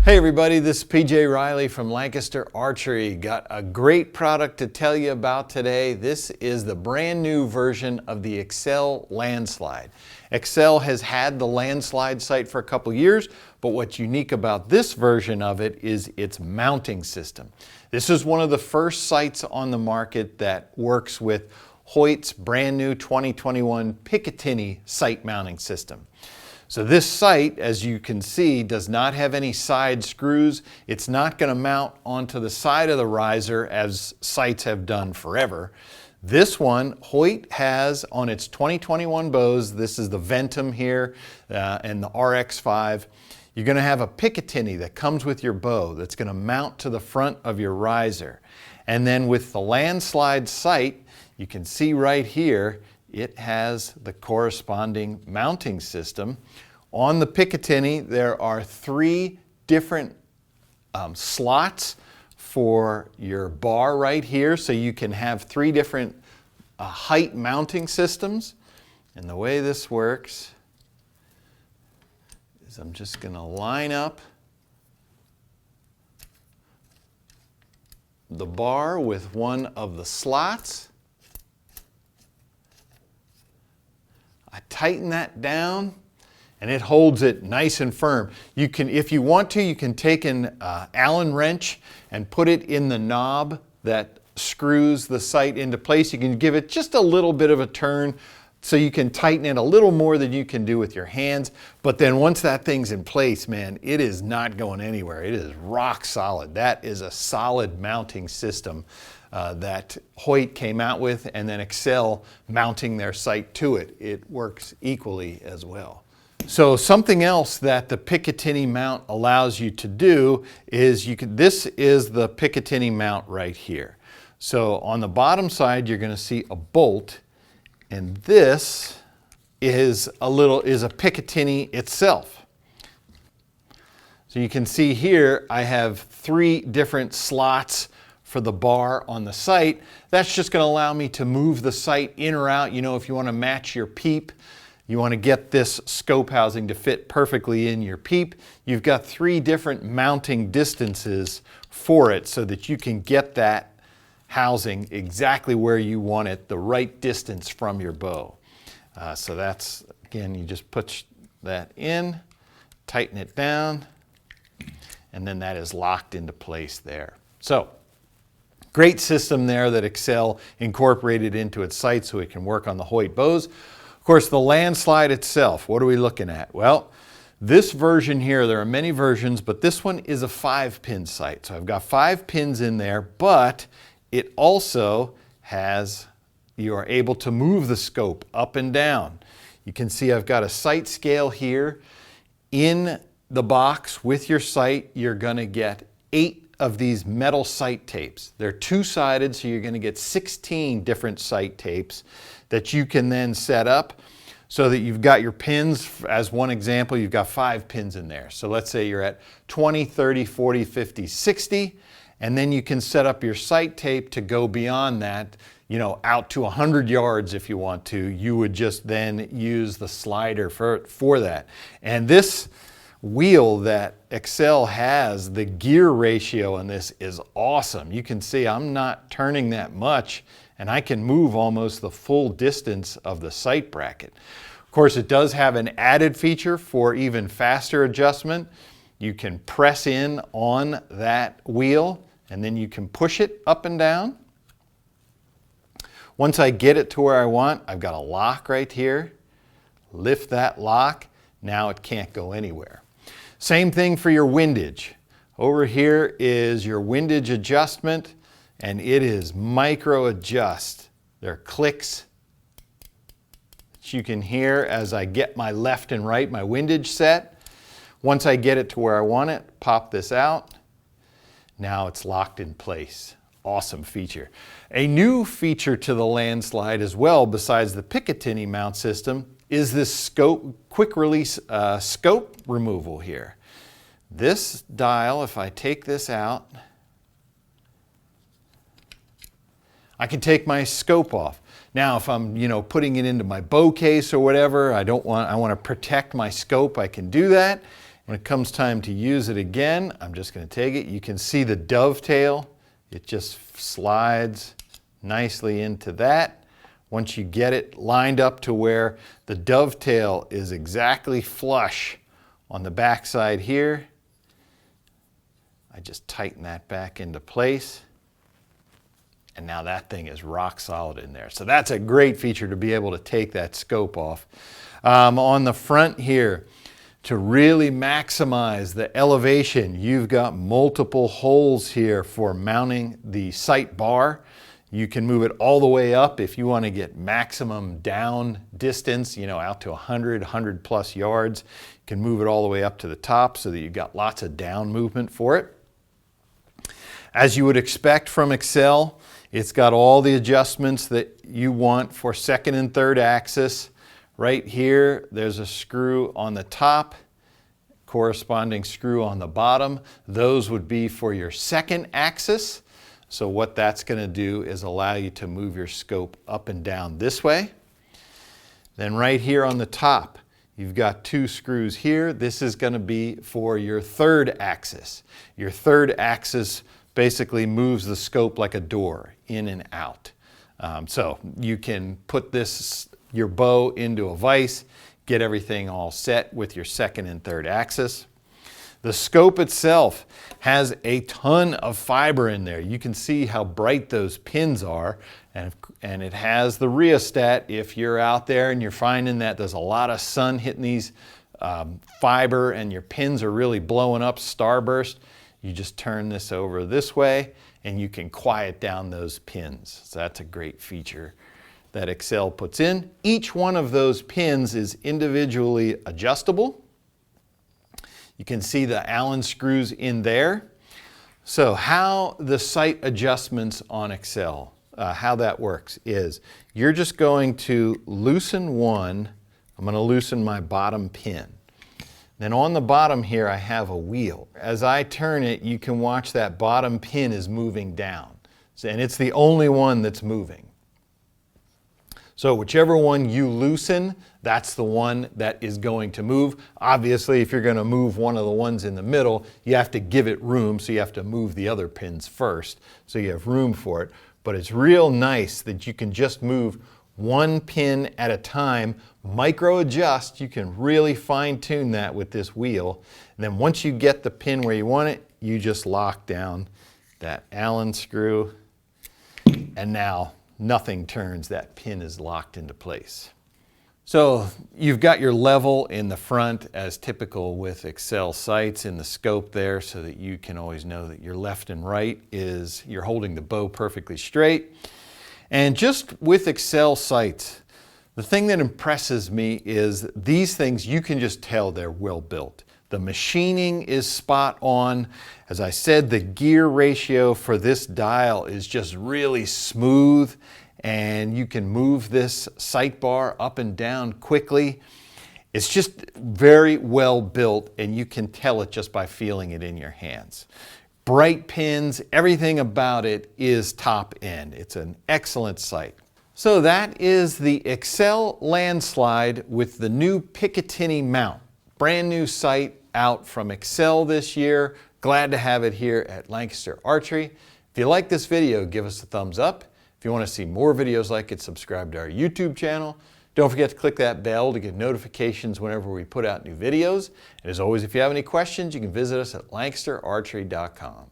Hey everybody, this is PJ Riley from Lancaster Archery. Got a great product to tell you about today. This is the brand new version of the AXCEL Landslide. AXCEL has had the Landslide sight for a couple years, but what's unique about this version of it is its mounting system. This is one of the first sights on the market that works with Hoyt's brand new 2021 Picatinny sight mounting system. So this sight, as you can see, does not have any side screws. It's not going to mount onto the side of the riser as sights have done forever. This one, Hoyt has on its 2021 bows, this is the Ventum here and the RX5. You're going to have a Picatinny that comes with your bow that's going to mount to the front of your riser. And then with the Landslide sight, you can see right here, it has the corresponding mounting system. On the Picatinny, there are 3 different slots for your bar right here, so you can have 3 different height mounting systems. And the way this works is I'm just going to line up the bar with one of the slots. I tighten that down and it holds it nice and firm. You can, if you want to, you can take an Allen wrench and put it in the knob that screws the sight into place. You can give it just a little bit of a turn so you can tighten it a little more than you can do with your hands. But then once that thing's in place, man, it is not going anywhere. It is rock solid. That is a solid mounting system that Hoyt came out with, and then AXCEL mounting their sight to it. It works equally as well. So something else that the Picatinny Mount allows you to do is this is the Picatinny Mount right here. So on the bottom side, you're going to see a bolt, and this is a Picatinny itself. So you can see here, I have 3 different slots for the bar on the sight. That's just going to allow me to move the sight in or out. You know, if you want to match your peep, you want to get this scope housing to fit perfectly in your peep, you've got 3 different mounting distances for it so that you can get that housing exactly where you want it, the right distance from your bow. So that's, again, you just put that in, tighten it down, and then that is locked into place there. So, great system there that AXCEL incorporated into its sight so it can work on the Hoyt bows. Of course, the Landslide itself, what are we looking at? Well, this version here, there are many versions, but this one is a 5-pin sight. So I've got 5 pins in there, but it also has, you are able to move the scope up and down. You can see I've got a sight scale here. In the box with your sight, you're going to get 8 of these metal sight tapes. They're 2-sided, so you're going to get 16 different sight tapes that you can then set up so that you've got your pins. As one example, you've got 5 pins in there. So let's say you're at 20, 30, 40, 50, 60, and then you can set up your sight tape to go beyond that, you know, out to 100 yards if you want to. You would just then use the slider for that. And this wheel that AXCEL has, the gear ratio on this is awesome. You can see I'm not turning that much and I can move almost the full distance of the sight bracket. Of course, it does have an added feature for even faster adjustment. You can press in on that wheel and then you can push it up and down. Once I get it to where I want, I've got a lock right here. Lift that lock, now it can't go anywhere. Same thing for your windage. Over here is your windage adjustment, and it is micro adjust. There are clicks that you can hear as I get my left and right, my windage set. Once I get it to where I want it, pop this out. Now it's locked in place. Awesome feature. A new feature to the Landslide as well, besides the Picatinny mount system, is this scope, quick release scope removal here. This dial, if I take this out, I can take my scope off. Now, if I'm, putting it into my bow case or whatever, I want to protect my scope, I can do that. When it comes time to use it again, I'm just going to take it. You can see the dovetail. It just slides nicely into that. Once you get it lined up to where the dovetail is exactly flush on the back side here, I just tighten that back into place. And now that thing is rock solid in there. So that's a great feature to be able to take that scope off. On the front here, to really maximize the elevation, you've got multiple holes here for mounting the sight bar. You can move it all the way up if you want to get maximum down distance, out to 100 plus yards. You can move it all the way up to the top so that you've got lots of down movement for it. As you would expect from AXCEL, it's got all the adjustments that you want for second and third axis. Right here, there's a screw on the top, corresponding screw on the bottom. Those would be for your second axis. So what that's going to do is allow you to move your scope up and down this way. Then right here on the top, you've got two screws here. This is going to be for your third axis. Your third axis basically moves the scope like a door, in and out. So you can put your bow into a vise, get everything all set with your second and third axis. The scope itself has a ton of fiber in there. You can see how bright those pins are, and it has the rheostat. If you're out there and you're finding that there's a lot of sun hitting these fiber and your pins are really blowing up, starburst, you just turn this over this way and you can quiet down those pins. So that's a great feature that AXCEL puts in. Each one of those pins is individually adjustable. You can see the Allen screws in there. So how the sight adjustments on AXCEL, how that works is you're just going to loosen one. I'm going to loosen my bottom pin. Then on the bottom here I have a wheel. As I turn it, you can watch that bottom pin is moving down. And it's the only one that's moving. So whichever one you loosen, that's the one that is going to move. Obviously, if you're going to move one of the ones in the middle, you have to give it room, so you have to move the other pins first, so you have room for it. But it's real nice that you can just move one pin at a time, micro adjust. You can really fine tune that with this wheel. And then once you get the pin where you want it, you just lock down that Allen screw, and now nothing turns. That pin is locked into place. So you've got your level in the front as typical with AXCEL sights in the scope there, so that you can always know that your left and right is, you're holding the bow perfectly straight. And just with AXCEL sights, the thing that impresses me is these things, you can just tell they're well built. The machining is spot on. As I said, the gear ratio for this dial is just really smooth, and you can move this sight bar up and down quickly. It's just very well built, and you can tell it just by feeling it in your hands. Bright pins, everything about it is top end. It's an excellent sight. So that is the AXCEL Landslide with the new Picatinny Mount. Brand new sight out from AXCEL this year. Glad to have it here at Lancaster Archery. If you like this video, give us a thumbs up. If you want to see more videos like it, subscribe to our YouTube channel. Don't forget to click that bell to get notifications whenever we put out new videos. And as always, if you have any questions, you can visit us at lancasterarchery.com.